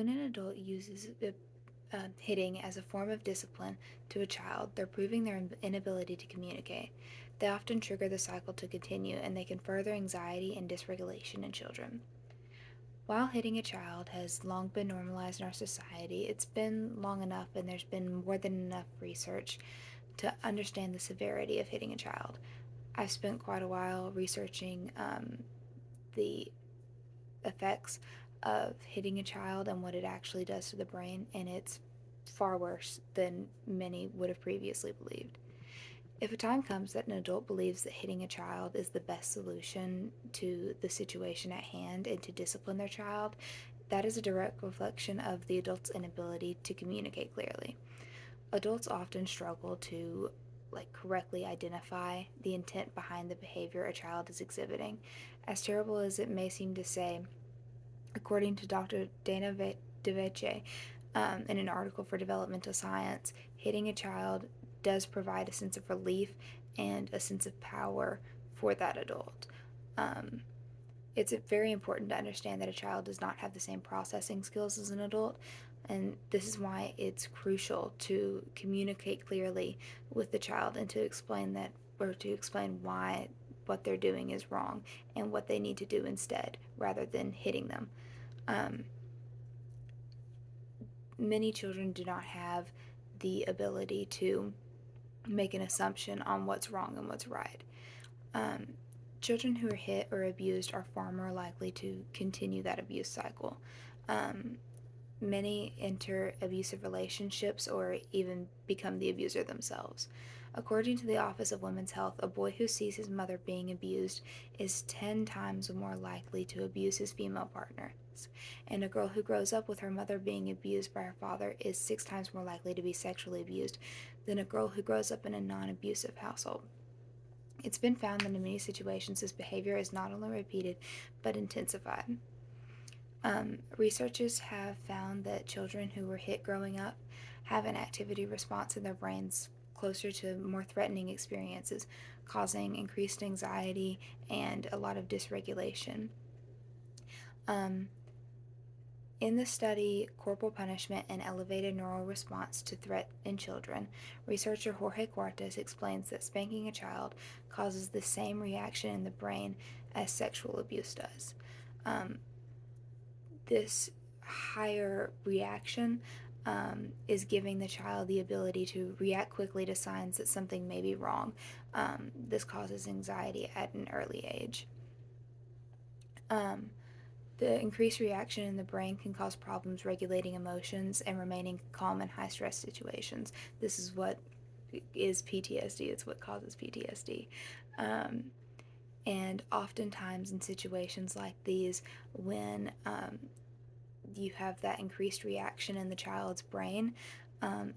When an adult uses hitting as a form of discipline to a child, they're proving their inability to communicate. They often trigger the cycle to continue, and they can further anxiety and dysregulation in children. While hitting a child has long been normalized in our society, it's been long enough and there's been more than enough research to understand the severity of hitting a child. I've spent quite a while researching the effects of hitting a child and what it actually does to the brain, and it's far worse than many would have previously believed. If a time comes that an adult believes that hitting a child is the best solution to the situation at hand and to discipline their child, that is a direct reflection of the adult's inability to communicate clearly. Adults often struggle to correctly identify the intent behind the behavior a child is exhibiting. As terrible as it may seem to say, according to Dr. Dana DeVece, in an article for Developmental Science, hitting a child does provide a sense of relief and a sense of power for that adult. Um, it's very important to understand that a child does not have the same processing skills as an adult, and this is why it's crucial to communicate clearly with the child and to explain that, or to explain why what they're doing is wrong and what they need to do instead rather than hitting them. Um, Many children do not have the ability to make an assumption on what's wrong and what's right. Um, Children who are hit or abused are far more likely to continue that abuse cycle. Um, Many enter abusive relationships or even become the abuser themselves. According to the Office of Women's Health, a boy who sees his mother being abused is 10 times more likely to abuse his female partners. And a girl who grows up with her mother being abused by her father is 6 times more likely to be sexually abused than a girl who grows up in a non abusive household. It's been found that in many situations this behavior is not only repeated but intensified. Researchers have found that children who were hit growing up have an activity response in their brains closer to more threatening experiences, causing increased anxiety and a lot of dysregulation. Um, in the study, Corporal Punishment and Elevated Neural Response to Threat in Children, researcher Jorge Cuartas explains that spanking a child causes the same reaction in the brain as sexual abuse does. Um, this higher reaction is giving the child the ability to react quickly to signs that something may be wrong. This causes anxiety at an early age. Um, the increased reaction in the brain can cause problems regulating emotions and remaining calm in high stress situations. This is what is PTSD, it's what causes PTSD. Um, and oftentimes, in situations like these, when you have that increased reaction in the child's brain,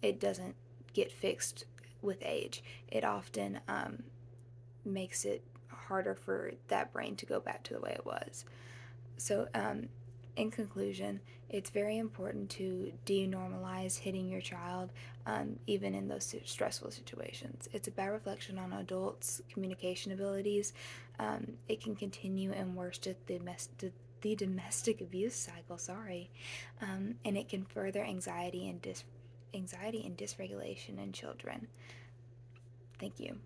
it doesn't get fixed with age. It often makes it harder for that brain to go back to the way it was. So, in conclusion, it's very important to denormalize hitting your child, even in those stressful situations. It's a bad reflection on adults' communication abilities. It can continue and worsen the domestic abuse cycle. Sorry, and it can further anxiety and dysregulation in children. Thank you.